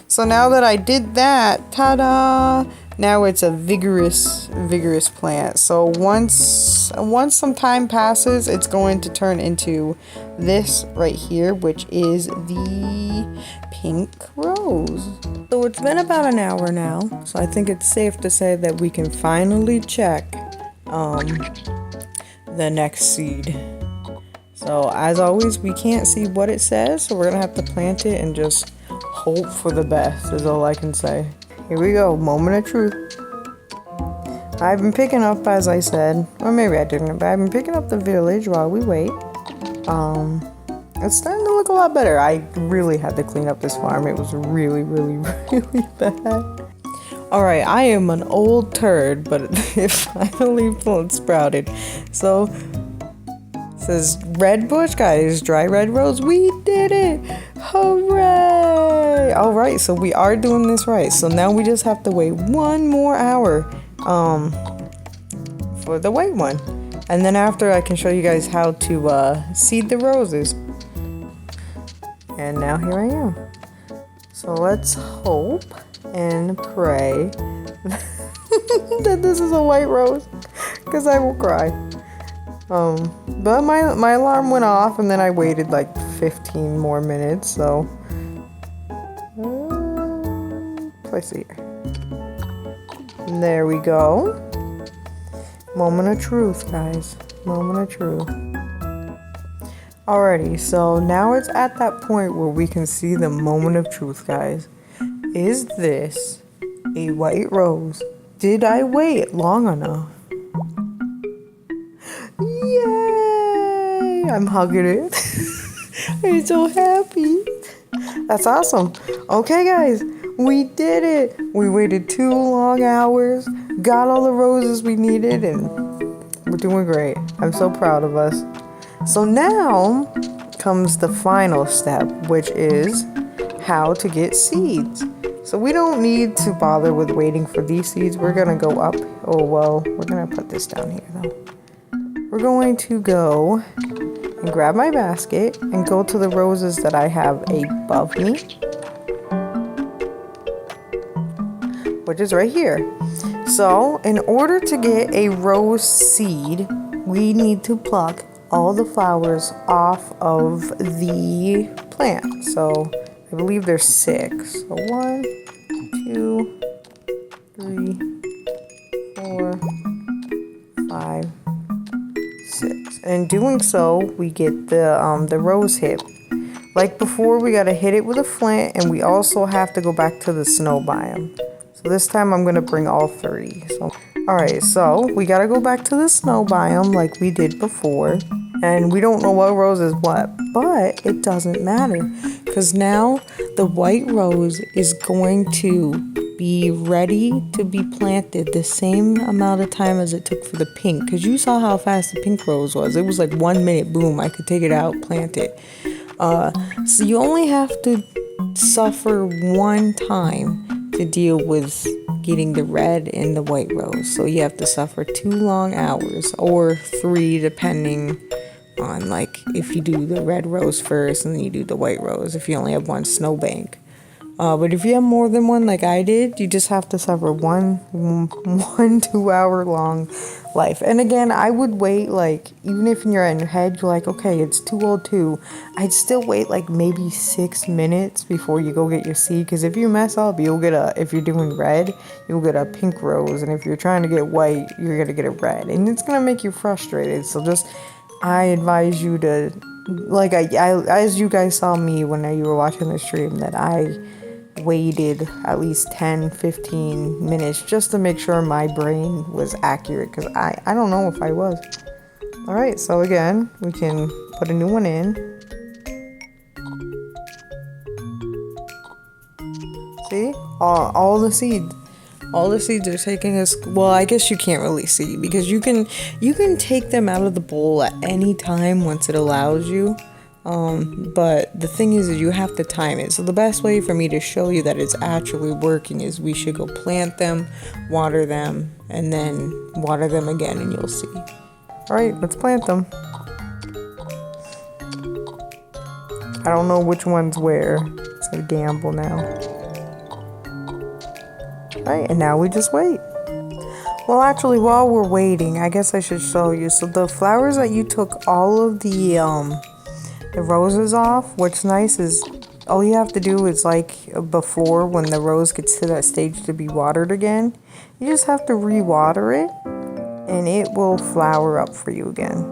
So now that I did that, ta-da! Now it's a vigorous plant. So once some time passes, it's going to turn into this right here, which is the pink rose. So it's been about an hour now, so I think it's safe to say that we can finally check the next seed. So as always, we can't see what it says, so we're gonna have to plant it and just hope for the best is all I can say. Here we go, moment of truth. I've been picking up, as I said, or maybe I didn't, but I've been picking up the village while we wait. It's starting to look a lot better. I really had to clean up this farm. It was really bad. Alright, I am an old turd, but it finally sprouted. So, it says red bush, guys, dry red rose. We did it! Hooray! Alright, so we are doing this right. So now we just have to wait 1 more hour for the white one. And then after, I can show you guys how to seed the roses. And now here I am. So let's hope and pray that this is a white rose, because I will cry. But my alarm went off and then I waited like 15 more minutes, so place it here. And there we go. Moment of truth, guys. Moment of truth. Alrighty, so now it's at that point where we can see the moment of truth, guys. Is this a white rose? Did I wait long enough? Yay! I'm hugging it. I'm so happy. That's awesome. Okay, guys. We did it! We waited 2 long hours, got all the roses we needed, and we're doing great. I'm so proud of us. So now comes the final step, which is how to get seeds. So we don't need to bother with waiting for these seeds. We're gonna go up. Oh, well, we're gonna put this down here though. We're going to go and grab my basket and go to the roses that I have above me, which is right here. So in order to get a rose seed, we need to pluck all the flowers off of the plant. So I believe there's 6. So 1, 2, 3, 4, 5, 6. And in doing so, we get the rose hip. Like before, we gotta hit it with a flint, and we also have to go back to the snow biome. So this time I'm gonna bring all 3. So, alright, so we gotta go back to the snow biome like we did before. And we don't know what rose is what, but it doesn't matter. Because now the white rose is going to be ready to be planted the same amount of time as it took for the pink. Because you saw how fast the pink rose was. It was like 1 minute, boom, I could take it out, plant it. So you only have to suffer 1 time to deal with getting the red and the white rose. So you have to suffer 2 long hours, or 3 depending on, like, if you do the red rose first and then you do the white rose if you only have 1 snowbank. But if you have more than 1 like I did, you just have to suffer one 2 hour long life. And again, I would wait, like, even if you're in your head you're like, okay, it's 2:02, I'd still wait like maybe 6 minutes before you go get your seed, because if you mess up, you'll get if you're doing red, you'll get a pink rose, and if you're trying to get white, you're gonna get a red, and it's gonna make you frustrated. So just, I advise you to, like, I as you guys saw me when you were watching the stream, that I waited at least 10-15 minutes just to make sure my brain was accurate, because I don't know if I was. Alright, so again, we can put a new one in. See? All the seeds. All the seeds are taking us. Well, I guess you can't really see, because you can take them out of the bowl at any time once it allows you. But the thing is you have to time it. So the best way for me to show you that it's actually working is we should go plant them, water them, and then water them again, and you'll see. Alright, let's plant them. I don't know which one's where. It's a gamble now. Alright, and now we just wait. Well, actually, while we're waiting, I guess I should show you. So the flowers that you took all of the roses off, what's nice is all you have to do is, like before, when the rose gets to that stage to be watered again, you just have to re-water it and it will flower up for you again.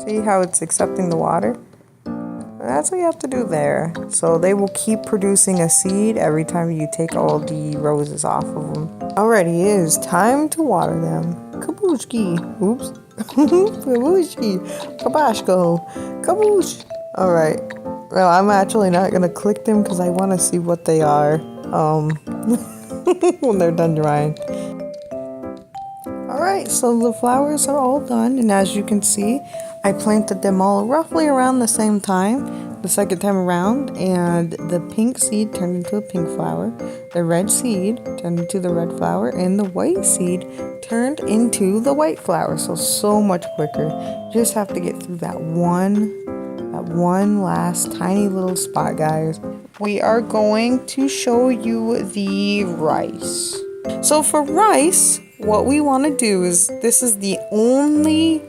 See how it's accepting the water? That's what you have to do there. So they will keep producing a seed every time you take all the roses off of them. Alrighty, it is time to water them. Kabushki. Oops. Kabushki. Kabashko. Kaboosh. Alright. Well, I'm actually not going to click them because I want to see what they are when they're done drying. Alright, so the flowers are all done, and as you can see, I planted them all roughly around the same time, the second time around, and the pink seed turned into a pink flower, the red seed turned into the red flower, and the white seed turned into the white flower. So much quicker. You just have to get through that one last tiny little spot, guys. We are going to show you the rice. So for rice, what we want to do is, this is the only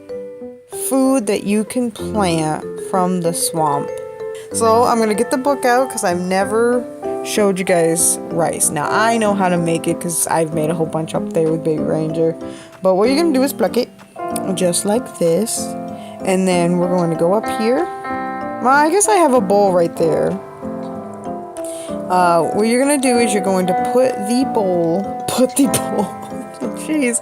food that you can plant from the swamp. So I'm gonna get the book out because I've never showed you guys rice. Now I know how to make it because I've made a whole bunch up there with Baby Ranger. But what you're gonna do is pluck it just like this, and then we're going to go up here. Well, I guess I have a bowl right there. What you're gonna do is you're going to put the bowl. Jeez.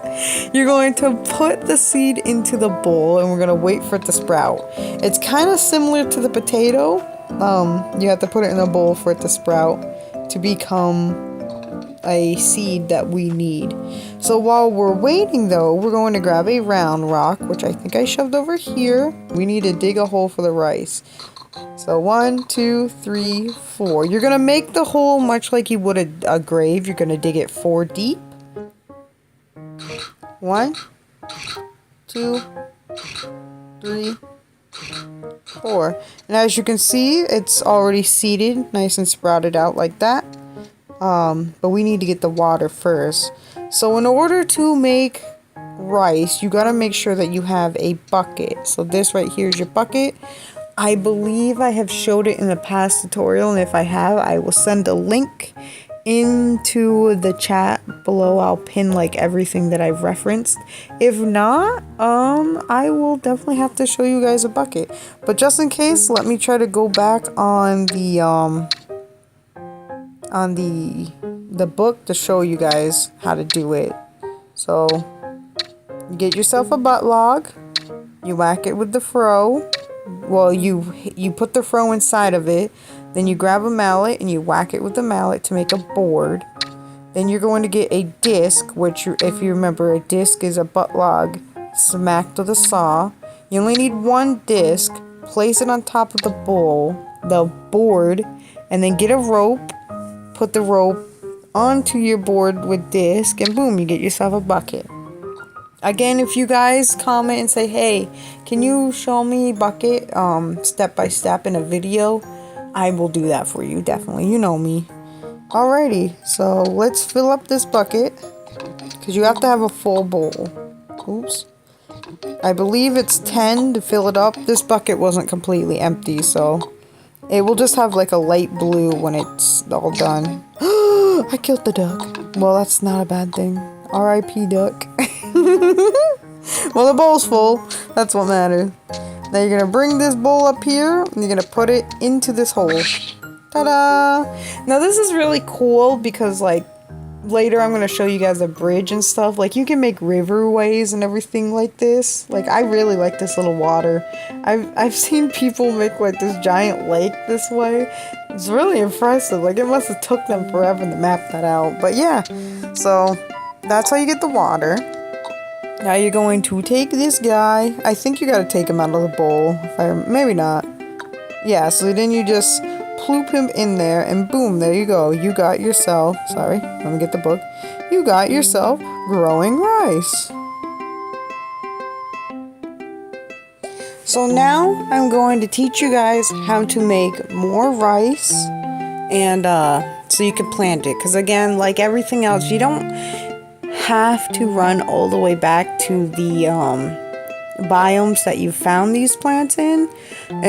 You're going to put the seed into the bowl, and we're going to wait for it to sprout. It's kind of similar to the potato, You have to put it in a bowl for it to sprout to become a seed that we need. So while we're waiting though, we're going to grab a round rock, which I think I shoved over here. We need to dig a hole for the rice. So 1, 2, 3, 4. You're gonna make the hole much like you would a grave. You're gonna dig it 4 deep. 1, 2, 3, 4. And as you can see, it's already seeded, nice and sprouted out like that. But we need to get the water first. So in order to make rice, you gotta make sure that you have a bucket. So this right here is your bucket. I believe I have showed it in the past tutorial, and if I have, I will send a link into the chat below. I'll pin like everything that I've referenced. If not, I will definitely have to show you guys a bucket. But just in case, let me try to go back on the book to show you guys how to do it. So you get yourself a butt log, you whack it with the froe. Well, you put the froe inside of it, then you grab a mallet and you whack it with the mallet to make a board. Then you're going to get a disc, which if you remember, a disc is a butt log smacked with a saw. You only need one disc, place it on top of the board, and then get a rope, put the rope onto your board with disc, and boom, you get yourself a bucket. Again, if you guys comment and say, hey, can you show me bucket step by step in a video, I will do that for you, definitely. You know me. Alrighty, so let's fill up this bucket, because you have to have a full bowl. Oops. I believe it's 10 to fill it up. This bucket wasn't completely empty, so it will just have like a light blue when it's all done. I killed the duck. Well, that's not a bad thing. R.I.P. duck. Well, the bowl's full. That's what matters. Now you're gonna bring this bowl up here and you're gonna put it into this hole. Ta-da! Now this is really cool because like later I'm gonna show you guys a bridge and stuff. Like you can make riverways and everything like this. Like I really like this little water. I've seen people make like this giant lake this way. It's really impressive. Like it must have took them forever to map that out. But yeah, so that's how you get the water. Now you're going to take this guy. I think you gotta take him out of the bowl. Maybe not. Yeah, so then you just ploop him in there and boom, there you go. You got yourself, sorry, let me get the book. You got yourself growing rice. So now I'm going to teach you guys how to make more rice and so you can plant it. Because again, like everything else, you don't have to run all the way back to the biomes that you found these plants in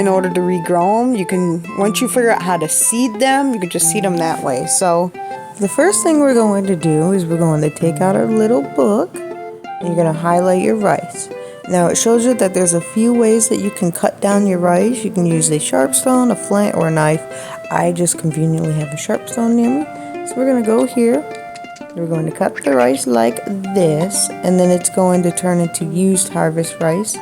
order to regrow them. You can, once you figure out how to seed them, you can just seed them that way. So the first thing we're going to do is we're going to take out our little book and you're going to highlight your rice. Now it shows you that there's a few ways that you can cut down your rice. You can use a sharp stone, a flint, or a knife. I just conveniently have a sharp stone near me. So we're going to go here. We're going to cut the rice like this, and then it's going to turn into used harvest rice.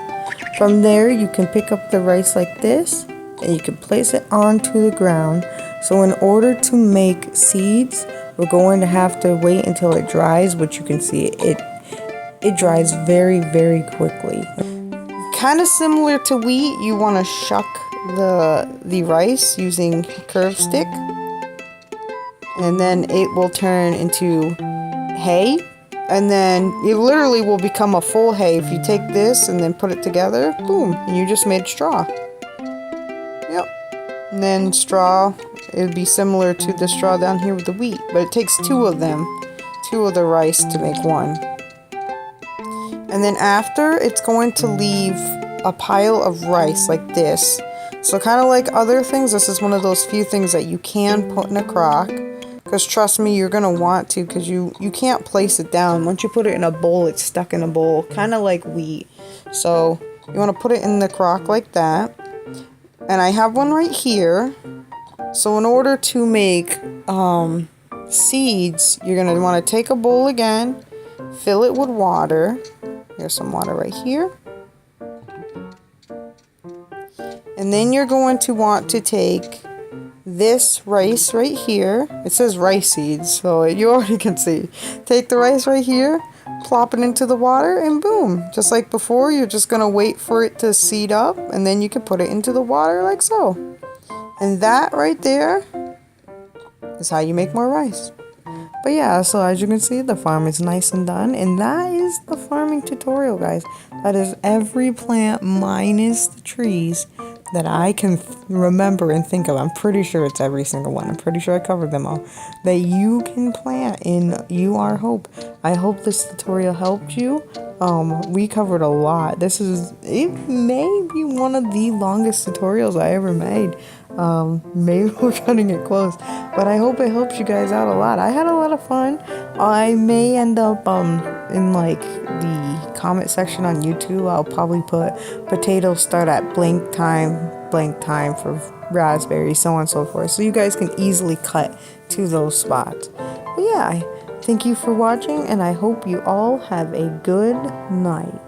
From there, you can pick up the rice like this, and you can place it onto the ground. So in order to make seeds, we're going to have to wait until it dries, which you can see it dries very, very quickly. Kind of similar to wheat, you want to shuck the rice using a curved stick. And then it will turn into hay, and then it literally will become a full hay if you take this and then put it together. Boom, and you just made straw. Yep. And then straw, it would be similar to the straw down here with the wheat, but it takes two of them, two of the rice to make one. And then after, it's going to leave a pile of rice like this. So kind of like other things, this is one of those few things that you can put in a crock. Because trust me, you're going to want to, because you can't place it down. Once you put it in a bowl, it's stuck in a bowl, kind of like wheat. So you want to put it in the crock like that. And I have one right here. So in order to make seeds, you're going to want to take a bowl again, fill it with water. Here's some water right here. And then you're going to want to take this rice right here. It says rice seeds, so you already can see. Take the rice right here, plop it into the water, and boom. Just like before, you're just going to wait for it to seed up, and then you can put it into the water like so. And that right there is how you make more rice. But yeah, so as you can see, the farm is nice and done. And that is the farming tutorial, guys. That is every plant minus the trees that I can remember and think of. I'm pretty sure it's every single one. I'm pretty sure I covered them all. That you can plant in You Are Hope. I hope this tutorial helped you. We covered a lot. It may be one of the longest tutorials I ever made. Maybe we're cutting it close, but I hope it helps you guys out a lot. I had a lot of fun. I may end up in like the comment section on YouTube. I'll probably put potatoes start at blank time for raspberries, so on and so forth, so you guys can easily cut to those spots. But yeah, thank you for watching, and I hope you all have a good night.